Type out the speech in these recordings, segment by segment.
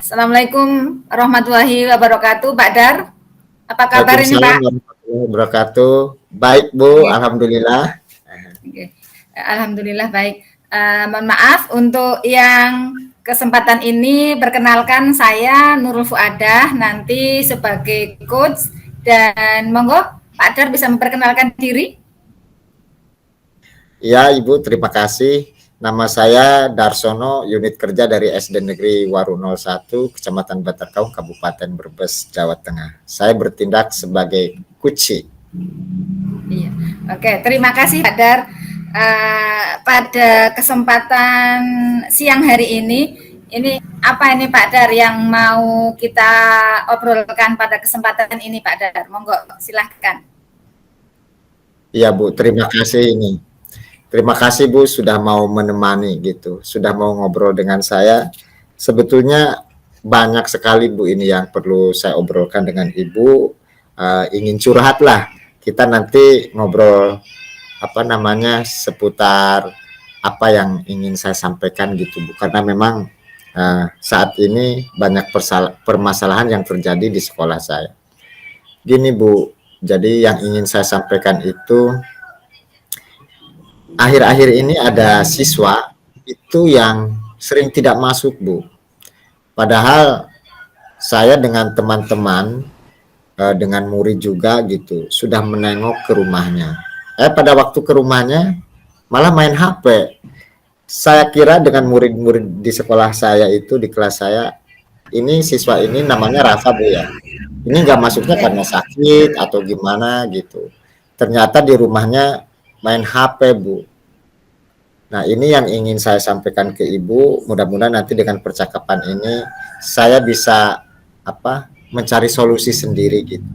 Assalamualaikum warahmatullahi wabarakatuh, Pak Dar. Apa kabar ini, Waalaikumsalam Pak? warahmatullahi wabarakatuh. Baik, Bu. Oke, Alhamdulillah. oke. Alhamdulillah baik. Mohon maaf untuk yang kesempatan ini, perkenalkan saya Nurul Fuadah, nanti sebagai coach, dan monggo Pak Dar bisa memperkenalkan diri. Ya, Ibu, terima kasih. Nama saya Darsono, unit kerja dari SD Negeri Waru 01, Kecamatan Batarkau, Kabupaten Brebes, Jawa Tengah. Saya bertindak sebagai kuci. Iya. Oke, terima kasih Pak Dar. Pada kesempatan siang hari ini apa ini Pak Dar yang mau kita obrolkan pada kesempatan ini Pak Dar? Monggo, silahkan. Iya, Bu, terima kasih ini. Terima kasih, Bu, sudah mau menemani gitu, sudah mau ngobrol dengan saya. Sebetulnya banyak sekali, Bu, ini yang perlu saya obrolkan dengan Ibu. Ingin curhat lah. Kita nanti ngobrol seputar apa yang ingin saya sampaikan gitu, Bu. Karena memang saat ini banyak permasalahan yang terjadi di sekolah saya. Gini, Bu, jadi yang ingin saya sampaikan itu akhir-akhir ini ada siswa itu yang sering tidak masuk, Bu. Padahal saya dengan teman-teman, dengan murid juga gitu, sudah menengok ke rumahnya. Pada waktu ke rumahnya malah main HP. Saya kira dengan murid-murid di sekolah saya itu, di kelas saya, ini siswa ini namanya Rafa, Bu ya. Ini nggak masuknya karena sakit atau gimana gitu. Ternyata di rumahnya main HP, Bu. Nah, ini yang ingin saya sampaikan ke Ibu. Mudah-mudahan nanti dengan percakapan ini saya bisa mencari solusi sendiri gitu.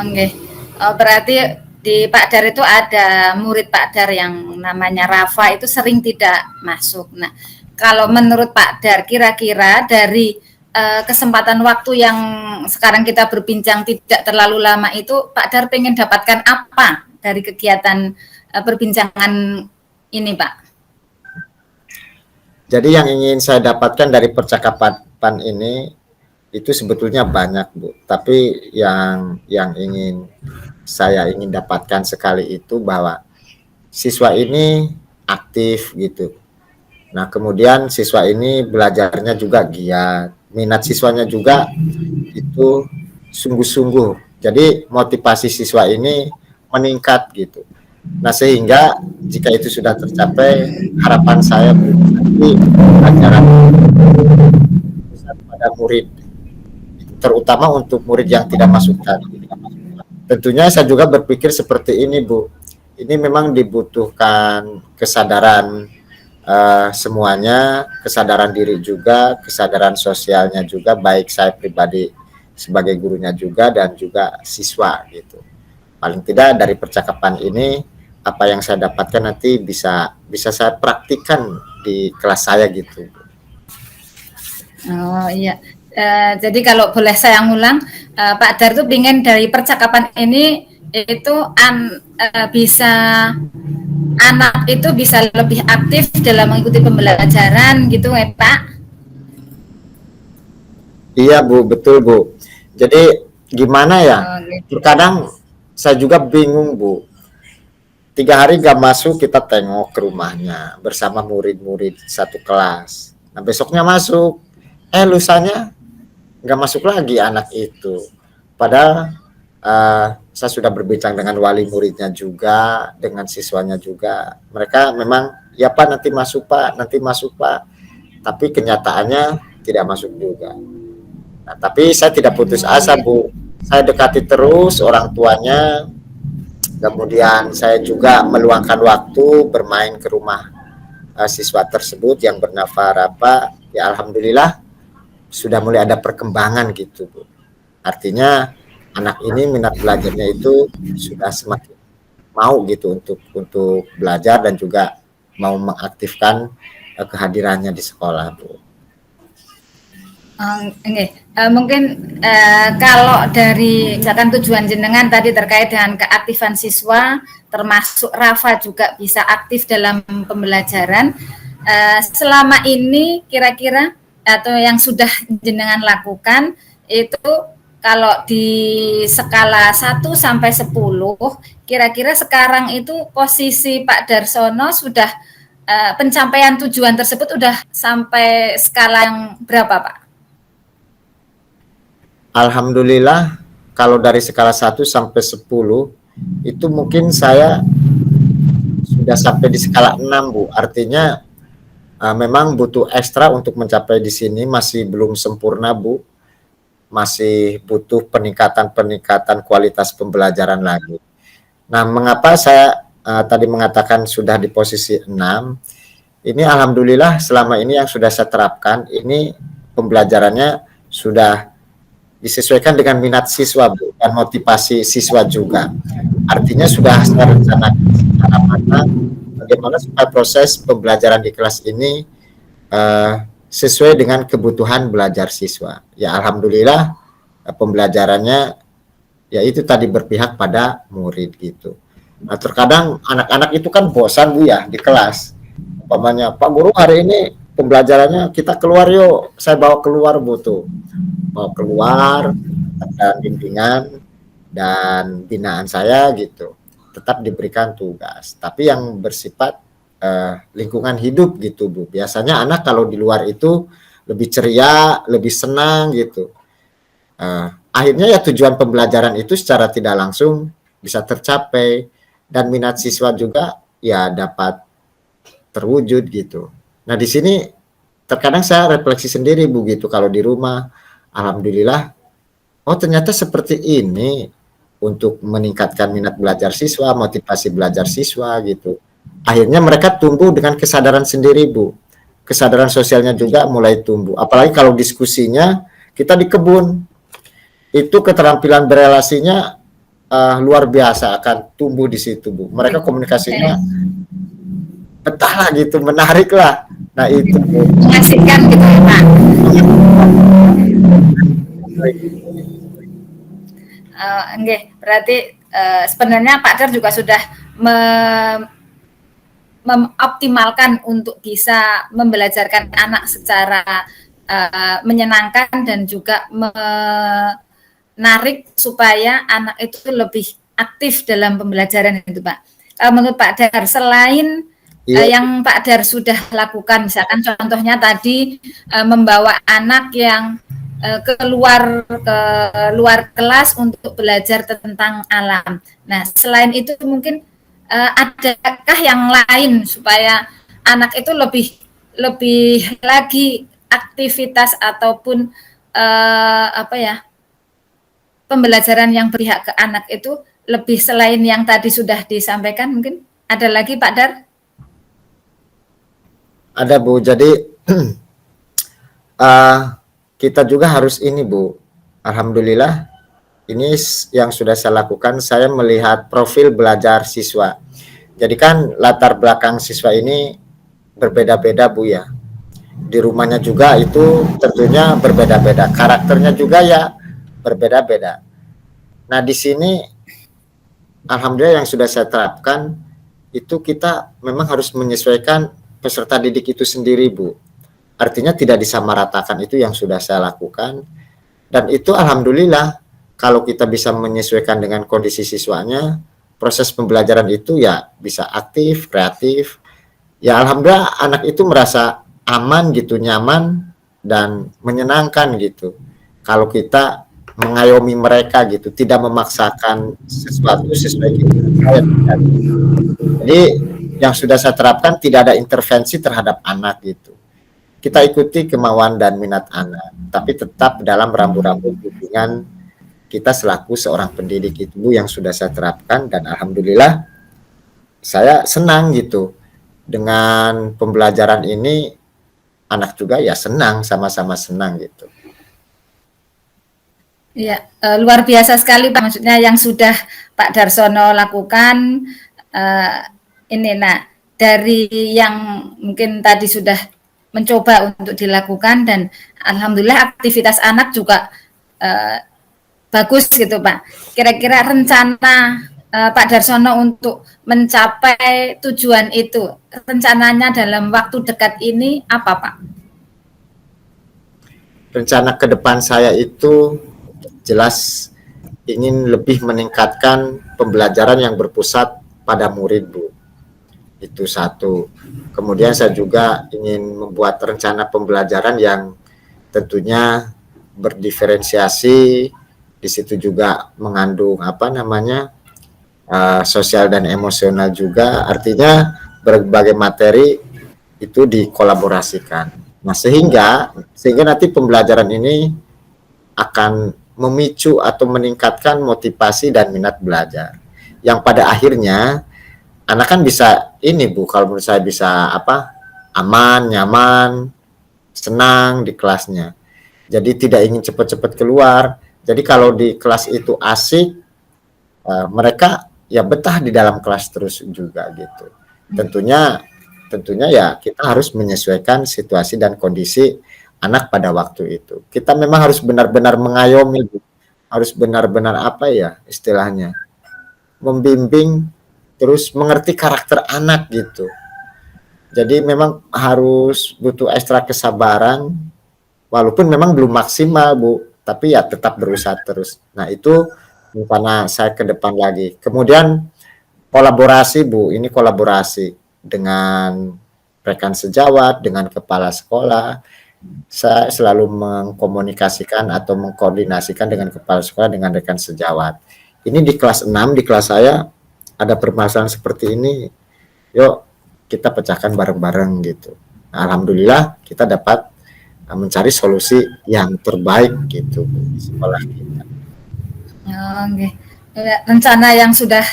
Okay. Berarti di Pak Dar itu ada murid Pak Dar yang namanya Rafa itu sering tidak masuk. Nah, kalau menurut Pak Dar, kira-kira dari kesempatan waktu yang sekarang kita berbincang tidak terlalu lama itu, Pak Dar pengen dapatkan apa dari kegiatan perbincangan ini, Pak? Jadi yang ingin saya dapatkan dari percakapan ini itu sebetulnya banyak, Bu. Tapi yang saya ingin dapatkan sekali itu bahwa siswa ini aktif gitu. Nah, kemudian siswa ini belajarnya juga giat. Minat siswanya juga itu sungguh-sungguh. Jadi motivasi siswa ini meningkat gitu. Nah, sehingga jika itu sudah tercapai, harapan saya nanti pelajaran pada murid, terutama untuk murid yang tidak masuk tadi. Tentunya saya juga berpikir seperti ini, Bu. Ini memang dibutuhkan kesadaran semuanya, kesadaran diri juga, kesadaran sosialnya juga, baik saya pribadi sebagai gurunya juga dan juga siswa gitu. Paling tidak dari percakapan ini, apa yang saya dapatkan nanti bisa saya praktikkan di kelas saya gitu. Oh iya. Jadi kalau boleh saya ngulang, Pak Dar tuh pengen dari percakapan ini itu bisa anak itu bisa lebih aktif dalam mengikuti pembelajaran gitu ya Pak? Iya, Bu, betul, Bu. Jadi gimana ya? Terkadang saya juga bingung, Bu. 3 hari gak masuk, kita tengok ke rumahnya bersama murid-murid satu kelas. Nah, besoknya masuk, lusanya gak masuk lagi anak itu. Padahal saya sudah berbincang dengan wali muridnya juga, dengan siswanya juga. Mereka memang, ya Pak, nanti masuk Pak, nanti masuk Pak. Tapi kenyataannya tidak masuk juga. Nah, tapi saya tidak putus asa, Bu. Saya dekati terus orang tuanya. Kemudian saya juga meluangkan waktu bermain ke rumah siswa tersebut yang bernama Rafa. Ya alhamdulillah sudah mulai ada perkembangan gitu, Bu. Artinya anak ini minat belajarnya itu sudah semakin mau gitu untuk belajar dan juga mau mengaktifkan kehadirannya di sekolah, Bu. Mungkin kalau dari misalkan tujuan jenengan tadi terkait dengan keaktifan siswa, termasuk Rafa juga bisa aktif dalam pembelajaran. Selama ini kira-kira atau yang sudah jenengan lakukan itu kalau di skala 1 sampai 10, kira-kira sekarang itu posisi Pak Darsono sudah pencapaian tujuan tersebut udah sampai skala yang berapa, Pak? Alhamdulillah kalau dari skala 1 sampai 10 itu mungkin saya sudah sampai di skala 6, Bu. Artinya memang butuh ekstra untuk mencapai di sini, masih belum sempurna, Bu. Masih butuh peningkatan kualitas pembelajaran lagi. Nah, mengapa saya tadi mengatakan sudah di posisi 6? Ini alhamdulillah selama ini yang sudah saya terapkan, ini pembelajarannya sudah disesuaikan dengan minat siswa, Bu, dan motivasi siswa juga. Artinya sudah saya rencanakan secara matang bagaimana supaya proses pembelajaran di kelas ini sesuai dengan kebutuhan belajar siswa. Ya alhamdulillah pembelajarannya ya itu tadi berpihak pada murid gitu. Nah terkadang anak-anak itu kan bosan, Bu, ya di kelas. Umpamanya, Pak Guru hari ini pembelajarannya kita keluar yuk, saya bawa keluar, Bu, tuh. Mau keluar dan bimbingan dan binaan saya gitu. Tetap diberikan tugas, tapi yang bersifat lingkungan hidup gitu, Bu. Biasanya anak kalau di luar itu lebih ceria, lebih senang gitu. Akhirnya ya tujuan pembelajaran itu secara tidak langsung bisa tercapai dan minat siswa juga ya dapat terwujud gitu. Nah di sini terkadang saya refleksi sendiri, Bu, gitu. Kalau di rumah, alhamdulillah, oh ternyata seperti ini untuk meningkatkan minat belajar siswa, motivasi belajar siswa gitu. Akhirnya mereka tumbuh dengan kesadaran sendiri, Bu. Kesadaran sosialnya juga mulai tumbuh. Apalagi kalau diskusinya kita di kebun, itu keterampilan berelasinya luar biasa akan tumbuh di situ, Bu. Mereka komunikasinya betah lah gitu, menarik lah. Nah itu, Bu. Mengasihkan gitu ya, Pak. Berarti sebenarnya Pak Dar juga sudah mengoptimalkan untuk bisa membelajarkan anak secara menyenangkan dan juga menarik supaya anak itu lebih aktif dalam pembelajaran itu, Pak. Menurut Pak Dar, selain yang Pak Dar sudah lakukan, misalkan contohnya tadi membawa anak yang keluar ke luar kelas untuk belajar tentang alam. Nah, selain itu mungkin adakah yang lain supaya anak itu lebih lagi aktivitas ataupun pembelajaran yang berpihak ke anak itu lebih selain yang tadi sudah disampaikan, mungkin ada lagi, Pak Dar? Ada, Bu. Jadi kita juga harus ini, Bu. Alhamdulillah ini yang sudah saya lakukan, saya melihat profil belajar siswa. Jadi kan latar belakang siswa ini berbeda-beda, Bu, ya. Di rumahnya juga itu tentunya berbeda-beda. Karakternya juga ya berbeda-beda. Nah, di sini alhamdulillah yang sudah saya terapkan itu kita memang harus menyesuaikan peserta didik itu sendiri, Bu. Artinya tidak disamaratakan, itu yang sudah saya lakukan. Dan itu alhamdulillah kalau kita bisa menyesuaikan dengan kondisi siswanya, proses pembelajaran itu ya bisa aktif, kreatif. Ya alhamdulillah anak itu merasa aman gitu, nyaman dan menyenangkan gitu. Kalau kita mengayomi mereka gitu, tidak memaksakan sesuatu sesuai keinginan. Jadi yang sudah saya terapkan tidak ada intervensi terhadap anak gitu. Kita ikuti kemauan dan minat anak, tapi tetap dalam rambu-rambu bimbingan kita selaku seorang pendidik itu yang sudah saya terapkan, dan alhamdulillah saya senang gitu dengan pembelajaran ini. Anak juga ya senang, sama-sama senang gitu. Ya, luar biasa sekali, Pak. Maksudnya yang sudah Pak Darsono lakukan ini. Nah, dari yang mungkin tadi sudah mencoba untuk dilakukan dan alhamdulillah aktivitas anak juga bagus gitu, Pak. Kira-kira rencana Pak Darsono untuk mencapai tujuan itu, rencananya dalam waktu dekat ini apa, Pak? rencana ke depan saya itu jelas ingin lebih meningkatkan pembelajaran yang berpusat pada murid, Bu. Itu satu. Kemudian saya juga ingin membuat rencana pembelajaran yang tentunya berdiferensiasi, di situ juga mengandung sosial dan emosional juga, artinya berbagai materi itu dikolaborasikan. Nah, sehingga nanti pembelajaran ini akan memicu atau meningkatkan motivasi dan minat belajar. Yang pada akhirnya anak kan bisa ini, Bu, kalau menurut saya bisa aman, nyaman, senang di kelasnya. Jadi tidak ingin cepat-cepat keluar. Jadi kalau di kelas itu asik, mereka ya betah di dalam kelas terus juga gitu. Tentunya ya kita harus menyesuaikan situasi dan kondisi anak pada waktu itu. Kita memang harus benar-benar mengayomi, harus benar-benar istilahnya, membimbing, terus mengerti karakter anak gitu. Jadi memang harus butuh ekstra kesabaran, walaupun memang belum maksimal, Bu, tapi ya tetap berusaha terus. Nah, itu rencana saya ke depan lagi. Kemudian kolaborasi, Bu, ini kolaborasi dengan rekan sejawat, dengan kepala sekolah. Saya selalu mengkomunikasikan atau mengkoordinasikan dengan kepala sekolah, dengan rekan sejawat. Ini di kelas 6, di kelas saya ada permasalahan seperti ini, yuk kita pecahkan bareng-bareng gitu. Nah, alhamdulillah kita dapat mencari solusi yang terbaik gitu di sekolah kita. Okay. Rencana yang sudah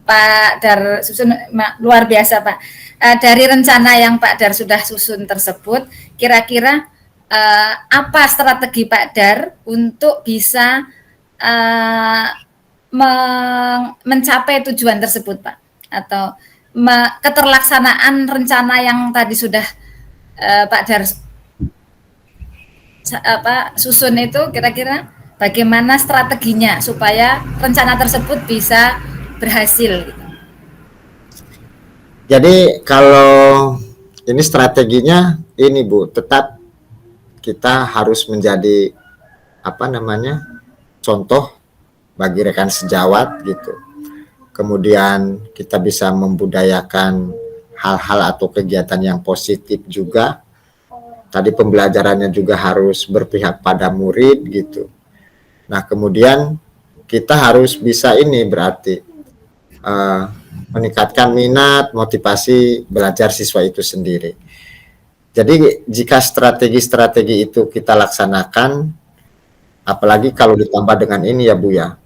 Pak Dar susun luar biasa, Pak. Dari rencana yang Pak Dar sudah susun tersebut, kira-kira apa strategi Pak Dar untuk bisa mencapai tujuan tersebut, Pak? Atau keterlaksanaan rencana yang tadi sudah Pak Dar susun itu, kira-kira bagaimana strateginya supaya rencana tersebut bisa berhasil? Jadi kalau ini strateginya ini, Bu, tetap kita harus menjadi contoh bagi rekan sejawat gitu. Kemudian kita bisa membudayakan hal-hal atau kegiatan yang positif juga. Tadi pembelajarannya juga harus berpihak pada murid gitu. Nah, kemudian kita harus bisa ini berarti meningkatkan minat, motivasi belajar siswa itu sendiri. Jadi jika strategi-strategi itu kita laksanakan, apalagi kalau ditambah dengan ini ya, Bu, ya,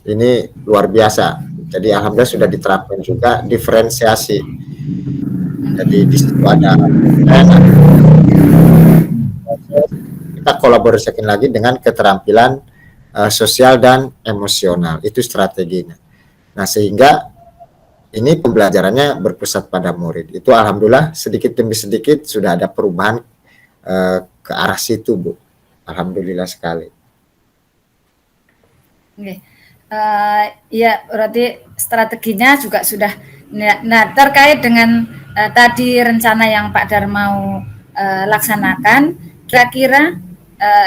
ini luar biasa. Jadi alhamdulillah sudah diterapkan juga diferensiasi. Jadi di situ ada kita kolaborasikan lagi dengan keterampilan sosial dan emosional. Itu strateginya. Nah, sehingga ini pembelajarannya berpusat pada murid. Itu alhamdulillah sedikit demi sedikit sudah ada perubahan ke arah situ, Bu. Alhamdulillah sekali. Oke. Ya, berarti strateginya juga sudah. Nah, terkait dengan tadi rencana yang Pak Dar mau laksanakan, kira-kira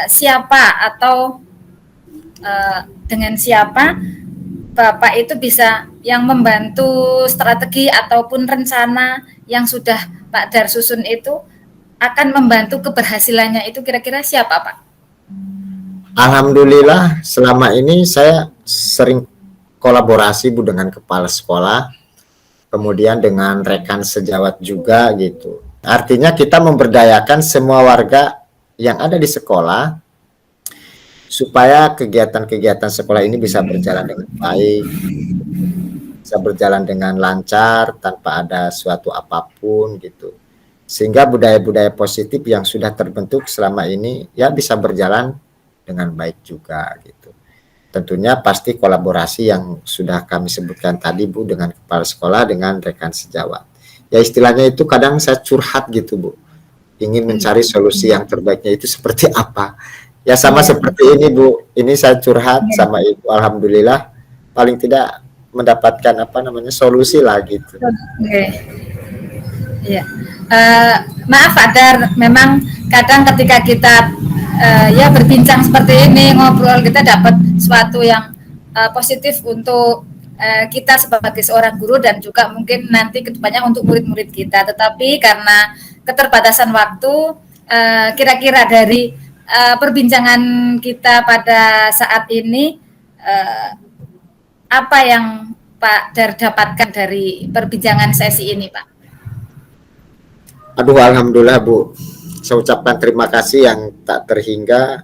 siapa atau dengan siapa Bapak itu bisa yang membantu strategi ataupun rencana yang sudah Pak Dar susun itu akan membantu keberhasilannya itu, kira-kira siapa, Pak? Alhamdulillah selama ini saya sering kolaborasi, Bu, dengan kepala sekolah, kemudian dengan rekan sejawat juga gitu. Artinya kita memberdayakan semua warga yang ada di sekolah supaya kegiatan-kegiatan sekolah ini bisa berjalan dengan baik, bisa berjalan dengan lancar tanpa ada suatu apapun gitu. Sehingga budaya-budaya positif yang sudah terbentuk selama ini ya bisa berjalan dengan baik juga gitu. Tentunya pasti kolaborasi yang sudah kami sebutkan tadi, Bu, dengan kepala sekolah, dengan rekan sejawat. Ya istilahnya itu kadang saya curhat gitu, Bu. Ingin mencari solusi yang terbaiknya itu seperti apa. Ya sama seperti ini, Bu. Ini saya curhat sama Ibu, alhamdulillah paling tidak mendapatkan solusi lah gitu. Iya. Maaf, Pak Dar, memang kadang ketika kita ya berbincang seperti ini, ngobrol, kita dapat sesuatu yang positif untuk kita sebagai seorang guru dan juga mungkin nanti kedepannya untuk murid-murid kita. Tetapi karena keterbatasan waktu, kira-kira dari perbincangan kita pada saat ini, apa yang Pak Dar dapatkan dari perbincangan sesi ini, Pak? Aduh, alhamdulillah Bu, saya ucapkan terima kasih yang tak terhingga.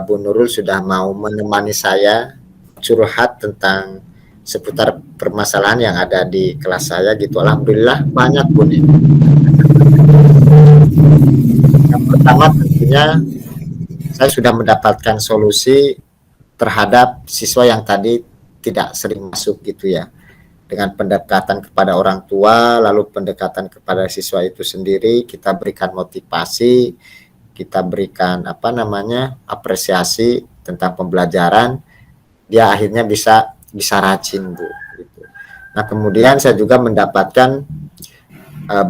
Bu Nurul sudah mau menemani saya curhat tentang seputar permasalahan yang ada di kelas saya gitu. Alhamdulillah banyak Bu nih. Yang pertama tentunya saya sudah mendapatkan solusi terhadap siswa yang tadi tidak sering masuk gitu ya, dengan pendekatan kepada orang tua, lalu pendekatan kepada siswa itu sendiri, kita berikan motivasi, kita berikan apresiasi tentang pembelajaran, dia akhirnya bisa rajin Bu gitu. Nah kemudian saya juga mendapatkan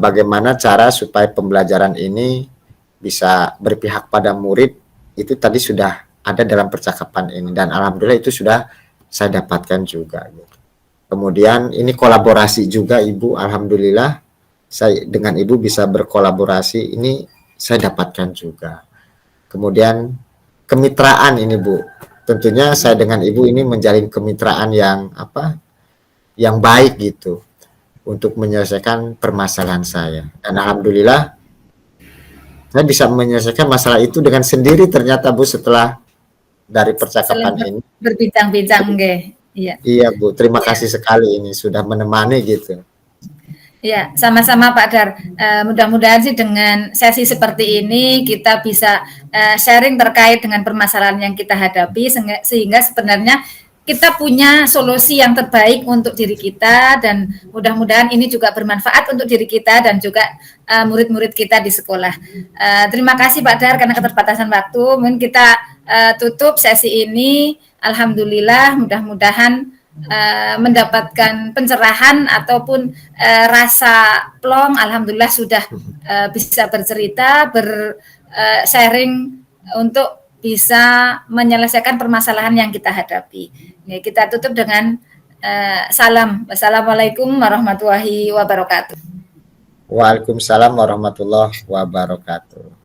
bagaimana cara supaya pembelajaran ini bisa berpihak pada murid, itu tadi sudah ada dalam percakapan ini, dan alhamdulillah itu sudah saya dapatkan juga gitu. Kemudian ini kolaborasi juga Ibu, alhamdulillah saya dengan Ibu bisa berkolaborasi, ini saya dapatkan juga. Kemudian kemitraan ini Bu, tentunya saya dengan Ibu ini menjalin kemitraan yang baik gitu untuk menyelesaikan permasalahan saya, dan alhamdulillah saya bisa menyelesaikan masalah itu dengan sendiri ternyata Bu, setelah dari percakapan ini berbincang-bincang nggih. Iya. Iya Bu, terima kasih sekali ini sudah menemani gitu. Ya, sama-sama Pak Dar. Mudah-mudahan sih dengan sesi seperti ini kita bisa sharing terkait dengan permasalahan yang kita hadapi, sehingga sebenarnya kita punya solusi yang terbaik untuk diri kita, dan mudah-mudahan ini juga bermanfaat untuk diri kita dan juga murid-murid kita di sekolah. Terima kasih Pak Dar karena keterbatasan waktu. Mungkin kita tutup sesi ini. Alhamdulillah, mudah-mudahan mendapatkan pencerahan ataupun rasa plong. Alhamdulillah sudah bisa bercerita, sharing untuk bisa menyelesaikan permasalahan yang kita hadapi. Kita tutup dengan salam. Wassalamualaikum warahmatullahi wabarakatuh. Waalaikumsalam warahmatullahi wabarakatuh.